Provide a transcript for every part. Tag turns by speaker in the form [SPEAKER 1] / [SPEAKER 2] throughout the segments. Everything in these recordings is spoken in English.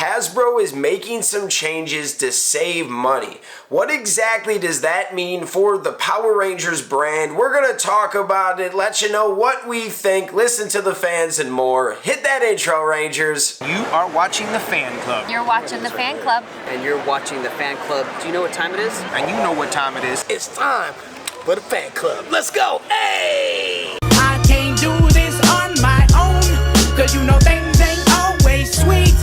[SPEAKER 1] Hasbro is making some changes to save money. What exactly does that mean for the Power Rangers brand? We're going to talk about it, let you know what we think, listen to the fans and more. Hit that intro, Rangers.
[SPEAKER 2] You are watching the Fan Club.
[SPEAKER 3] You're watching the Fan Club.
[SPEAKER 4] And you're watching the Fan Club. Do you know what time it is?
[SPEAKER 2] And you know what time it is.
[SPEAKER 5] It's time for the Fan Club. Let's go. Hey!
[SPEAKER 6] I can't do this on my own, cause you know things ain't always sweet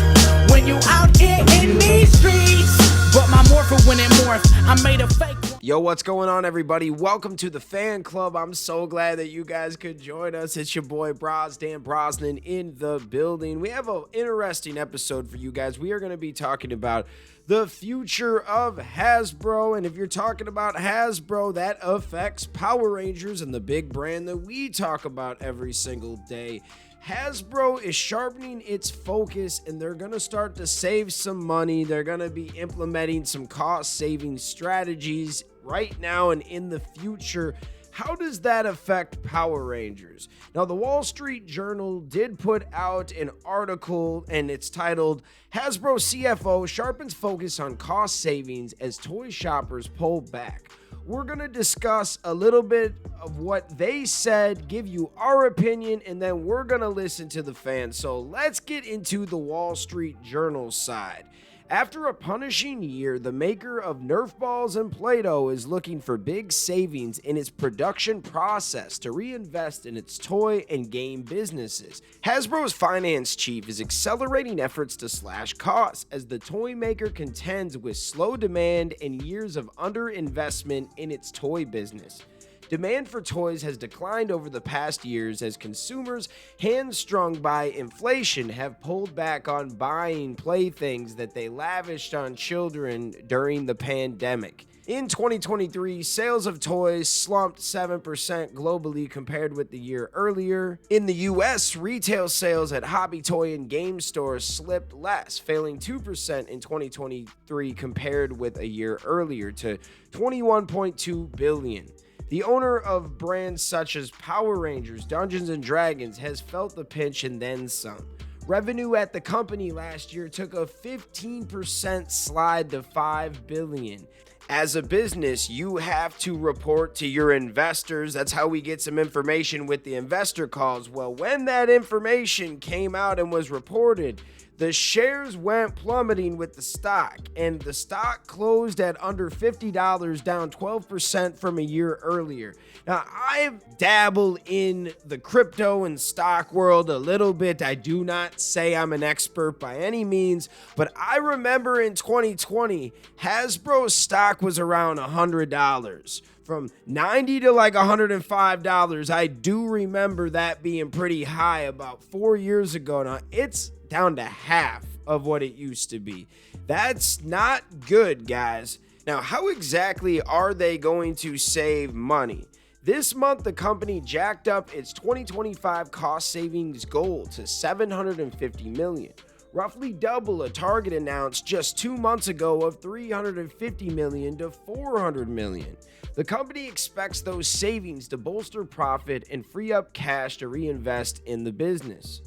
[SPEAKER 6] when you out here in these streets. But my morpher when it morph, I made a fake.
[SPEAKER 1] Yo, what's going on, everybody? Welcome to the Fan Club. I'm so glad that you guys could join us. It's your boy Dan Brosnan in the building. We have an interesting episode for you guys. We are going to be talking about the future of Hasbro, and if you're talking about Hasbro, that affects Power Rangers and the big brand that we talk about every single day. Hasbro is sharpening its focus, and they're going to start to save some money. They're going to be implementing some cost-saving strategies right now and in the future. How does that affect Power Rangers? Now, the Wall Street Journal did put out an article, and it's titled, Hasbro CFO Sharpens Focus on Cost Savings as Toy Shoppers Pull Back. We're going to discuss a little bit of what they said, give you our opinion, and then we're going to listen to the fans. So let's get into the Wall Street Journal side. After a punishing year, the maker of Nerf balls and Play-Doh is looking for big savings in its production process to reinvest in its toy and game businesses. Hasbro's finance chief is accelerating efforts to slash costs as the toy maker contends with slow demand and years of underinvestment in its toy business. Demand for toys has declined over the past years as consumers, hamstrung by inflation, have pulled back on buying playthings that they lavished on children during the pandemic. In 2023, sales of toys slumped 7% globally compared with the year earlier. In the US, retail sales at hobby toy and game stores slipped less, failing 2% in 2023 compared with a year earlier to $21.2 billion. The owner of brands such as Power Rangers, Dungeons & Dragons has felt the pinch and then some. Revenue at the company last year took a 15% slide to $5 billion. As a business, you have to report to your investors. That's how we get some information with the investor calls. Well, when that information came out and was reported, the shares went plummeting with the stock, and the stock closed at under $50, down 12% from a year earlier. Now, I've dabbled in the crypto and stock world a little bit. I do not say I'm an expert by any means, but I remember in 2020, Hasbro stock was around $100. From $90 to like $105. I do remember that being pretty high about 4 years ago. Now, it's down to half of what it used to be. That's not good, guys. Now, how exactly are they going to save money? This month, the company jacked up its 2025 cost savings goal to $750 million, roughly double a target announced just 2 months ago of $350 million to $400 million. The company expects those savings to bolster profit and free up cash to reinvest in the business.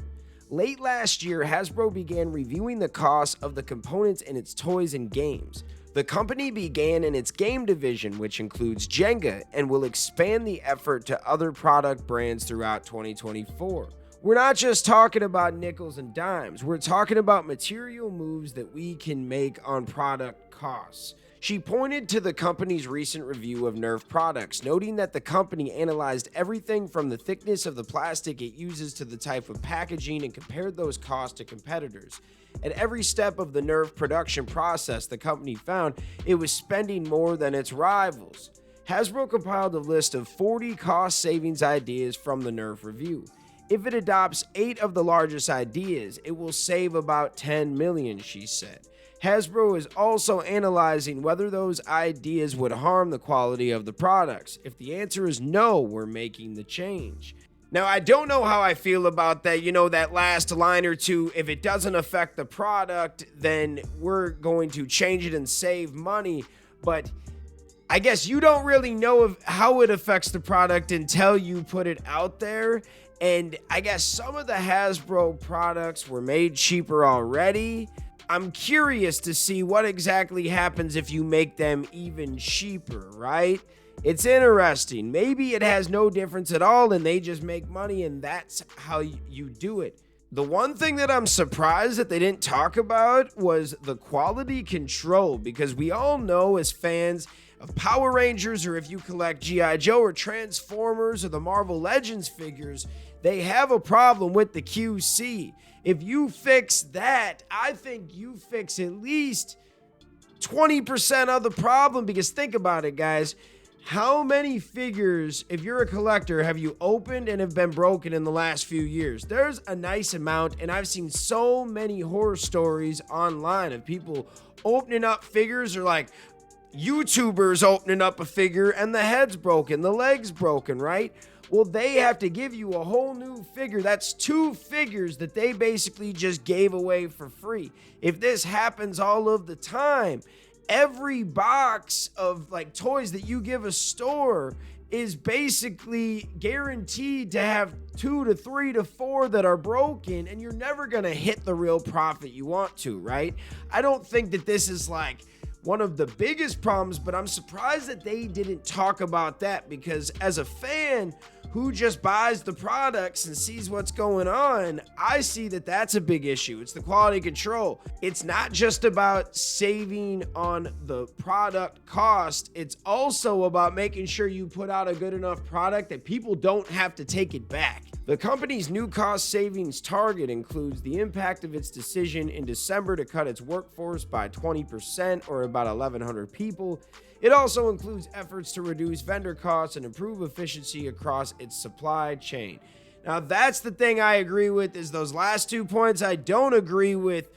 [SPEAKER 1] Late last year, Hasbro began reviewing the costs of the components in its toys and games. The company began in its game division, which includes Jenga, and will expand the effort to other product brands throughout 2024. We're not just talking about nickels and dimes, we're talking about material moves that we can make on product costs. She pointed to the company's recent review of Nerf products, noting that the company analyzed everything from the thickness of the plastic it uses to the type of packaging and compared those costs to competitors. At every step of the Nerf production process, the company found it was spending more than its rivals. Hasbro compiled a list of 40 cost savings ideas from the Nerf review. If it adopts 8 of the largest ideas, it will save about $10 million, she said. Hasbro is also analyzing whether those ideas would harm the quality of the products. If the answer is no, we're making the change. Now, I don't know how I feel about that, that last line or two. If it doesn't affect the product, then we're going to change it and save money. But I guess you don't really know how it affects the product until you put it out there. And I guess some of the Hasbro products were made cheaper already. I'm curious to see what exactly happens if you make them even cheaper, right? It's interesting. Maybe it has no difference at all and they just make money and that's how you do it. The one thing that I'm surprised that they didn't talk about was the quality control, because we all know as fans of Power Rangers, or if you collect G.I. Joe or Transformers or the Marvel Legends figures, they have a problem with the QC. If you fix that, I think you fix at least 20% of the problem, because think about it, guys. How many figures, if you're a collector, have you opened and have been broken in the last few years? There's a nice amount, and I've seen so many horror stories online of people opening up figures, or like YouTubers opening up a figure and the head's broken, the leg's broken, right? Well, they have to give you a whole new figure. That's 2 figures that they basically just gave away for free. If this happens all of the time, every box of like toys that you give a store is basically guaranteed to have 2 to 3 to 4 that are broken, and you're never gonna hit the real profit you want to, right? I don't think that this is like one of the biggest problems, but I'm surprised that they didn't talk about that, because as a fan who just buys the products and sees what's going on, I see that that's a big issue. It's the quality control. It's not just about saving on the product cost. It's also about making sure you put out a good enough product that people don't have to take it back. The company's new cost savings target includes the impact of its decision in December to cut its workforce by 20%, or about 1,100 people. It also includes efforts to reduce vendor costs and improve efficiency across its supply chain. Now, that's the thing I agree with, is those last 2 points. I don't agree with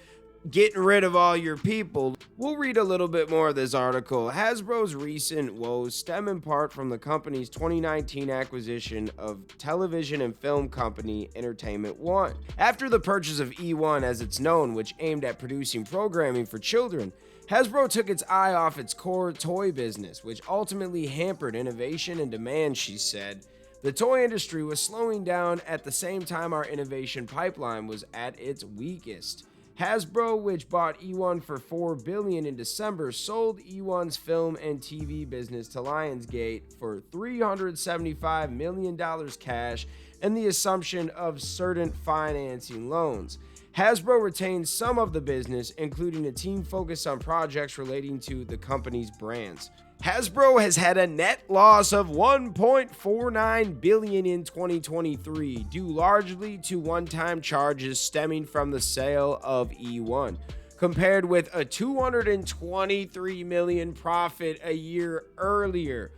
[SPEAKER 1] getting rid of all your people. We'll read a little bit more of this article. Hasbro's recent woes stem in part from the company's 2019 acquisition of television and film company Entertainment One. After the purchase of E1, as it's known, which aimed at producing programming for children, Hasbro took its eye off its core toy business, which ultimately hampered innovation and demand, she said. The toy industry was slowing down at the same time our innovation pipeline was at its weakest. Hasbro, which bought E1 for $4 billion in December, sold E1's film and TV business to Lionsgate for $375 million cash and the assumption of certain financing loans. Hasbro retained some of the business, including a team focused on projects relating to the company's brands. Hasbro has had a net loss of $1.49 billion in 2023, due largely to one-time charges stemming from the sale of E1, compared with a $223 million profit a year earlier.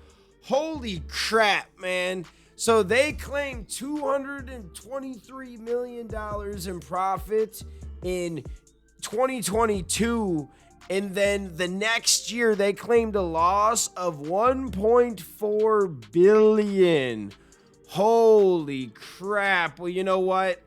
[SPEAKER 1] Holy crap, man. So they claimed $223 million in profit in 2022, and then the next year they claimed a loss of $1.4 billion. Holy crap. Well, you know what?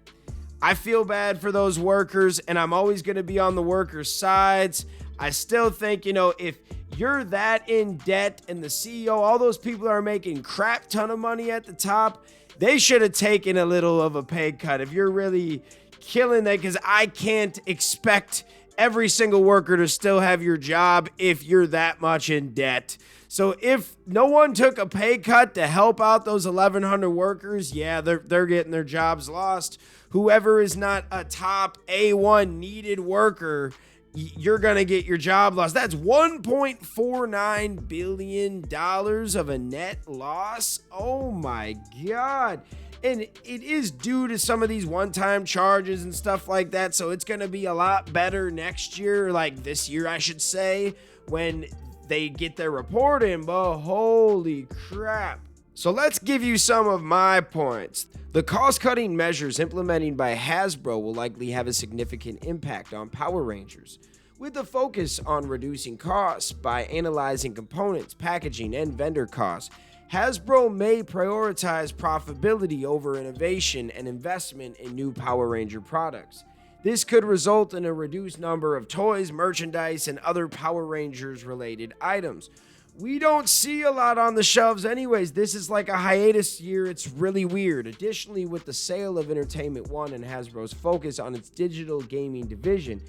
[SPEAKER 1] I feel bad for those workers, and I'm always going to be on the workers' sides. I still think, if you're that in debt and the CEO, all those people are making crap ton of money at the top, they should have taken a little of a pay cut if you're really killing that, because I can't expect every single worker to still have your job if you're that much in debt. So if no one took a pay cut to help out those 1,100 workers, yeah, they're getting their jobs lost. Whoever is not a top A1 needed worker, you're going to get your job lost. That's $1.49 billion of a net loss. Oh my God. And it is due to some of these one-time charges and stuff like that. So it's going to be a lot better next year, like this year, I should say, when they get their report in. But holy crap. So let's give you some of my points. The cost-cutting measures implemented by Hasbro will likely have a significant impact on Power Rangers, with the focus on reducing costs by analyzing components, packaging, and vendor costs. Hasbro may prioritize profitability over innovation and investment in new Power Ranger products. This could result in a reduced number of toys, merchandise, and other Power Rangers related items. We don't see a lot on the shelves anyways. This is like a hiatus year. It's really weird. Additionally, with the sale of Entertainment One and Hasbro's focus on its digital gaming division,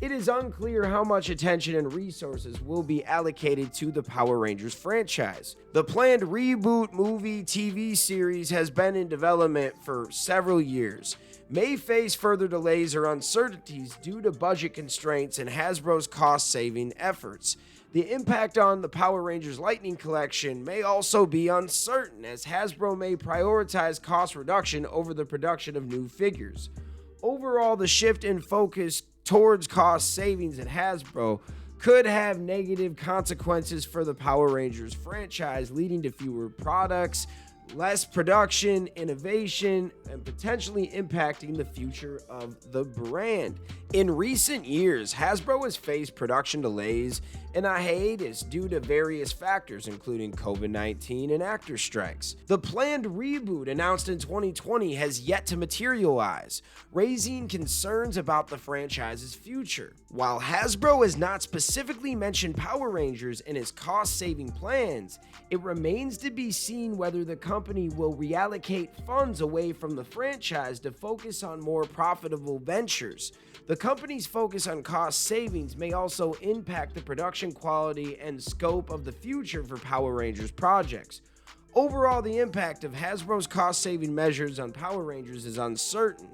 [SPEAKER 1] it is unclear how much attention and resources will be allocated to the Power Rangers franchise. The planned reboot movie TV series has been in development for several years, may face further delays or uncertainties due to budget constraints and Hasbro's cost-saving efforts. The impact on the Power Rangers Lightning Collection may also be uncertain, as Hasbro may prioritize cost reduction over the production of new figures. Overall, the shift in focus towards cost savings at Hasbro could have negative consequences for the Power Rangers franchise, leading to fewer products, less production, innovation, and potentially impacting the future of the brand. In recent years, Hasbro has faced production delays and a hiatus due to various factors, including COVID-19 and actor strikes. The planned reboot announced in 2020 has yet to materialize, raising concerns about the franchise's future. While Hasbro has not specifically mentioned Power Rangers in its cost-saving plans, it remains to be seen whether the company will reallocate funds away from the franchise to focus on more profitable ventures. The company's focus on cost savings may also impact the production quality and scope of the future for Power Rangers projects. Overall, the impact of Hasbro's cost-saving measures on Power Rangers is uncertain.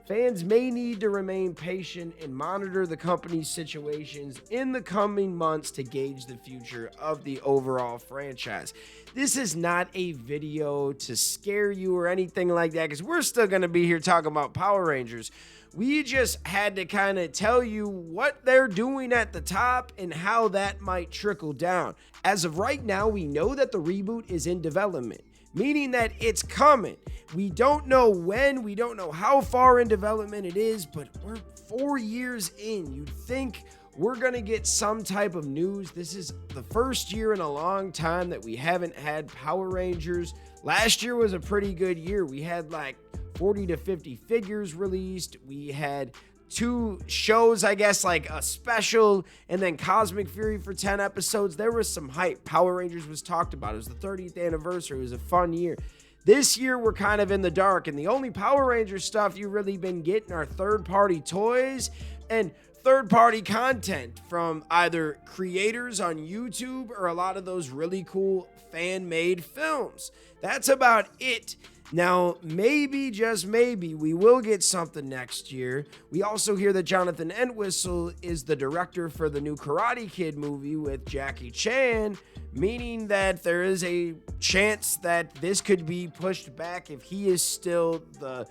[SPEAKER 1] Fans may need to remain patient and monitor the company's situations in the coming months to gauge the future of the overall franchise. This is not a video to scare you or anything like that, because we're still going to be here talking about Power Rangers. We just had to kind of tell you what they're doing at the top and how that might trickle down. As of right now, we know that the reboot is in development, meaning that it's coming. We don't know when, we don't know how far in development it is, but we're 4 years in. You'd think we're going to get some type of news. This is the first year in a long time that we haven't had Power Rangers. Last year was a pretty good year. We had like 40 to 50 figures released. We had 2 shows, I guess, like a special and then Cosmic Fury for 10 episodes. There was some hype. Power Rangers was talked about. It was the 30th anniversary. It was a fun year. This year, we're kind of in the dark, and the only Power Rangers stuff you've really been getting are third-party toys and third-party content from either creators on YouTube or a lot of those really cool fan-made films. That's about it. Now, maybe, just maybe, we will get something next year. We also hear that Jonathan Entwistle is the director for the new Karate Kid movie with Jackie Chan, meaning that there is a chance that this could be pushed back if he is still the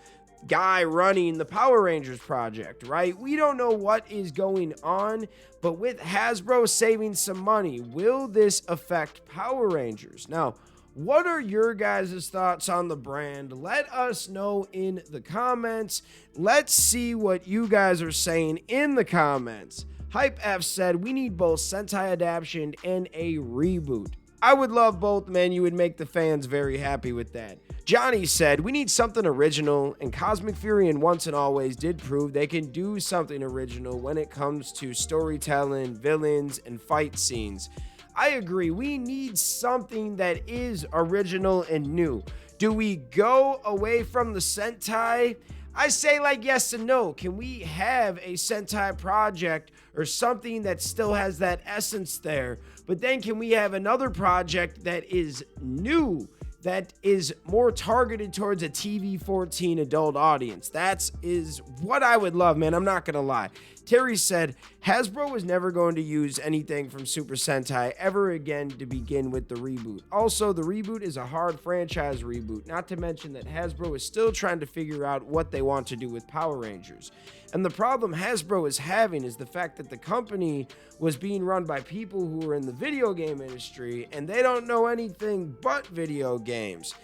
[SPEAKER 1] guy running the Power Rangers project, right? We don't know what is going on, but with Hasbro saving some money, will this affect Power Rangers? Now, what are your guys' thoughts on the brand? Let us know in the comments. Let's see what you guys are saying in the comments. Hype F said, we need both Sentai adaptation and a reboot. I would love both, man. You would make the fans very happy with that. Johnny said, we need something original, and Cosmic Fury and Once and Always did prove they can do something original when it comes to storytelling, villains, and fight scenes. I agree. We need something that is original and new. Do we go away from the Sentai? I say like yes and no. Can we have a Sentai project or something that still has that essence there? But then can we have another project that is new, that is more targeted towards a TV-14 adult audience? That is what I would love, man. I'm not going to lie. Terry said, Hasbro was never going to use anything from Super Sentai ever again to begin with the reboot. Also, the reboot is a hard franchise reboot, not to mention that Hasbro is still trying to figure out what they want to do with Power Rangers. And the problem Hasbro is having is the fact that the company was being run by people who were in the video game industry, and they don't know anything but video games.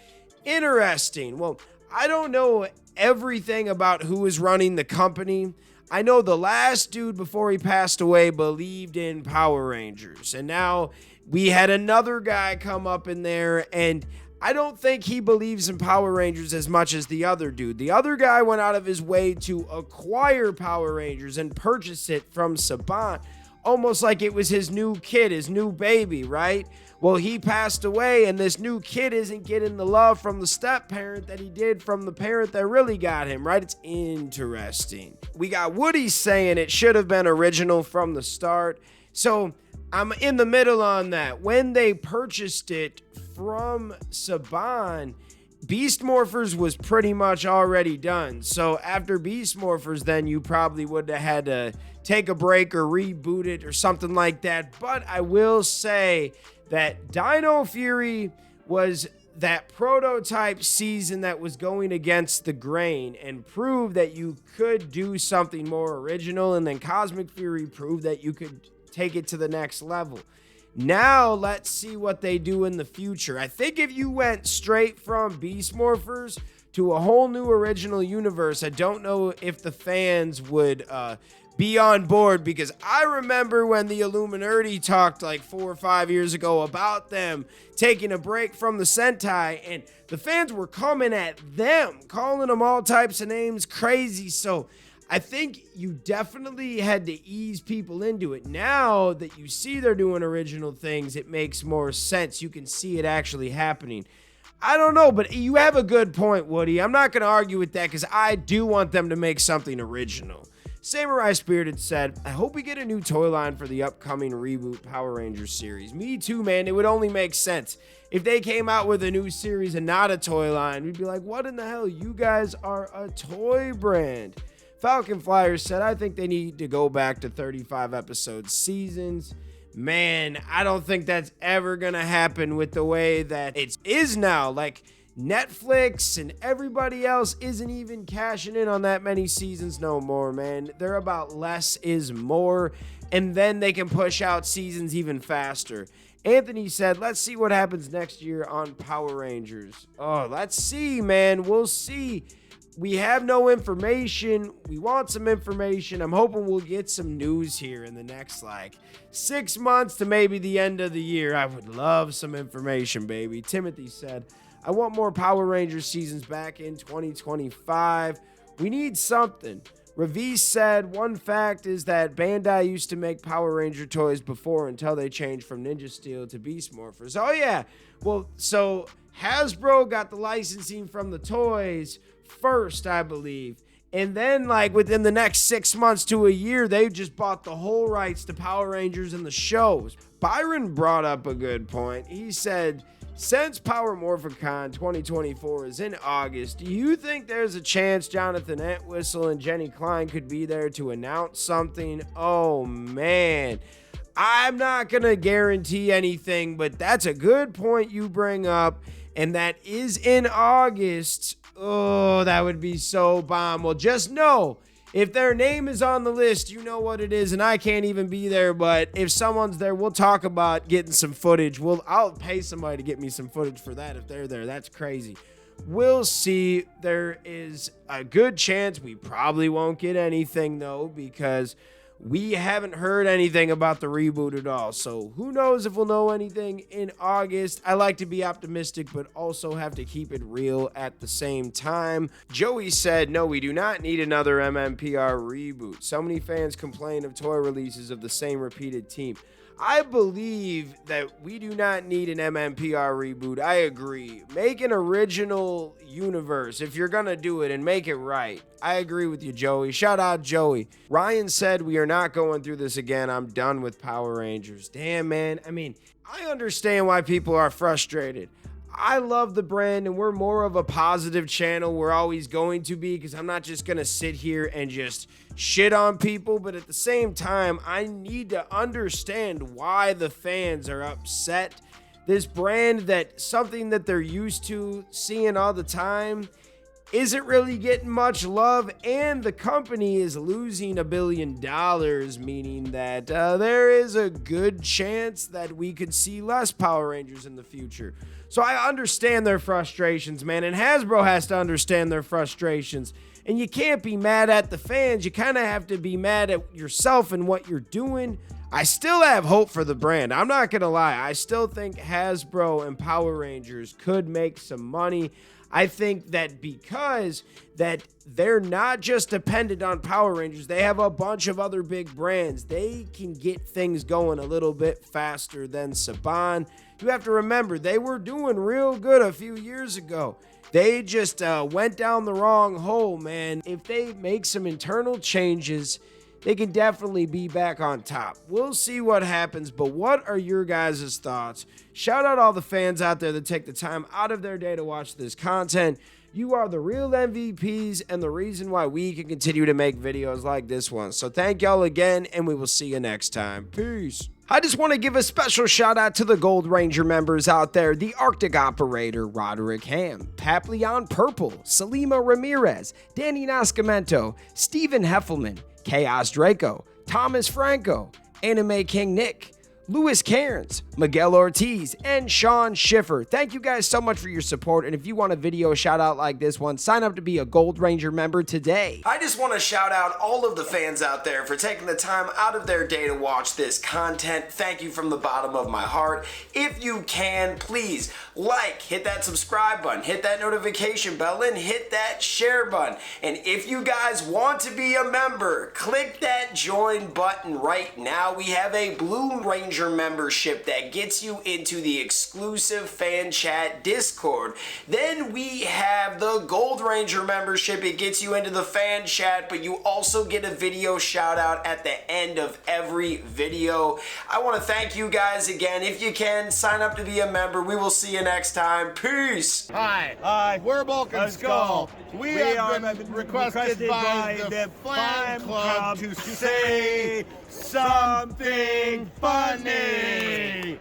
[SPEAKER 1] Interesting. Well, I don't know everything about who is running the company. I know the last dude before he passed away believed in Power Rangers, and now we had another guy come up in there, and I don't think he believes in Power Rangers as much as the other dude. The other guy went out of his way to acquire Power Rangers and purchase it from Saban. almost like it was his new kid, his new baby, right? Well, he passed away, and this new kid isn't getting the love from the step parent that he did from the parent that really got him, right? It's interesting. We got Woody saying it should have been original from the start. So I'm in the middle on that. When they purchased it from Saban, Beast Morphers was pretty much already done. So after Beast Morphers, then you probably would have had to take a break or reboot it or something like that. But I will say that Dino Fury was that prototype season that was going against the grain and proved that you could do something more original. And then Cosmic Fury proved that you could take it to the next level. Now let's see what they do in the future. I think if you went straight from Beast Morphers to a whole new original universe, I don't know if the fans would be on board, because I remember when the Illuminati talked like 4 or 5 years ago about them taking a break from the Sentai, and the fans were coming at them, calling them all types of names, crazy. So I think you definitely had to ease people into it. Now that you see they're doing original things, it makes more sense. You can see it actually happening. I don't know, but you have a good point, Woody. I'm not going to argue with that, because I do want them to make something original. Samurai Spirited said, I hope we get a new toy line for the upcoming reboot Power Rangers series. Me too, man. It would only make sense. If they came out with a new series and not a toy line, we'd be like, what in the hell? You guys are a toy brand. Falcon Flyer said, I think they need to go back to 35 episode seasons. Man, I don't think that's ever going to happen with the way that it is now. Like, Netflix and everybody else isn't even cashing in on that many seasons no more, man. They're about less is more, and then they can push out seasons even faster. Anthony said, let's see what happens next year on Power Rangers. Oh, let's see, man. We'll see. We have no information. We want some information. I'm hoping we'll get some news here in the next, 6 months to maybe the end of the year. I would love some information, baby. Timothy said, I want more Power Rangers seasons back in 2025. We need something. Ravi said, one fact is that Bandai used to make Power Ranger toys before until they changed from Ninja Steel to Beast Morphers. Oh, yeah. Well, so Hasbro got the licensing from the toys first, I believe. And then, within the next 6 months to a year, they just bought the whole rights to Power Rangers and the shows. Byron brought up a good point. He said, since Power Morphicon 2024 is in August, do you think there's a chance Jonathan Entwistle and Jenny Klein could be there to announce something? Oh, man. I'm not going to guarantee anything, but that's a good point you bring up, and that is in August. Oh, that would be so bomb. Well, just know, if their name is on the list, you know what it is, and I can't even be there, but if someone's there, we'll talk about getting some footage. I'll pay somebody to get me some footage for that if they're there. That's crazy. We'll see. There is a good chance we probably won't get anything, though, because we haven't heard anything about the reboot at all. So who knows if we'll know anything in August. I like to be optimistic, but also have to keep it real at the same time. Joey said, no, we do not need another MMPR reboot. So many fans complain of toy releases of the same repeated team. I believe that we do not need an MMPR reboot. I agree. Make an original universe if you're going to do it, and make it right. I agree with you, Joey. Shout out, Joey. Ryan said, we are not going through this again. I'm done with Power Rangers. Damn, man. I mean, I understand why people are frustrated. I love the brand, and we're more of a positive channel. We're always going to be, because I'm not just going to sit here and just shit on people. But at the same time, I need to understand why the fans are upset. This brand, that something that they're used to seeing all the time, isn't really getting much love, and the company is losing $1 billion, meaning that there is a good chance that we could see less Power Rangers in the future. So I understand their frustrations, man, and Hasbro has to understand their frustrations. And you can't be mad at the fans. You kind of have to be mad at yourself and what you're doing. I still have hope for the brand. I'm not going to lie. I still think Hasbro and Power Rangers could make some money. I think that because that they're not just dependent on Power Rangers, they have a bunch of other big brands. They can get things going a little bit faster than Saban. You have to remember, they were doing real good a few years ago. They just went down the wrong hole, man. If they make some internal changes, they can definitely be back on top. We'll see what happens, but what are your guys' thoughts? Shout out all the fans out there that take the time out of their day to watch this content. You are the real MVPs and the reason why we can continue to make videos like this one. So thank y'all again, and we will see you next time. Peace. I just want to give a special shout out to the Gold Ranger members out there, the Arctic Operator, Roderick Ham, Papleon Purple, Salima Ramirez, Danny Nascimento, Stephen Heffelman, Chaos Draco, Thomas Franco, Anime King Nick, Louis Cairns, Miguel Ortiz, and Sean Schiffer. Thank you guys so much for your support, and if you want a video shout out like this one, sign up to be a Gold Ranger member today. I just want to shout out all of the fans out there for taking the time out of their day to watch this content. Thank you from the bottom of my heart. If you can, please like, hit that subscribe button, hit that notification bell, and hit that share button. And if you guys want to be a member, click that join button right now. We have a Blue Ranger membership that gets you into the exclusive fan chat Discord. Then we have the Gold Ranger membership. It gets you into the fan chat, but you also get a video shout out at the end of every video. I want to thank you guys again. If you can, sign up to be a member. We will see you next time. Peace.
[SPEAKER 3] Hi, we're Bulk and Skull. We have been requested by the Fan Club to say something funny.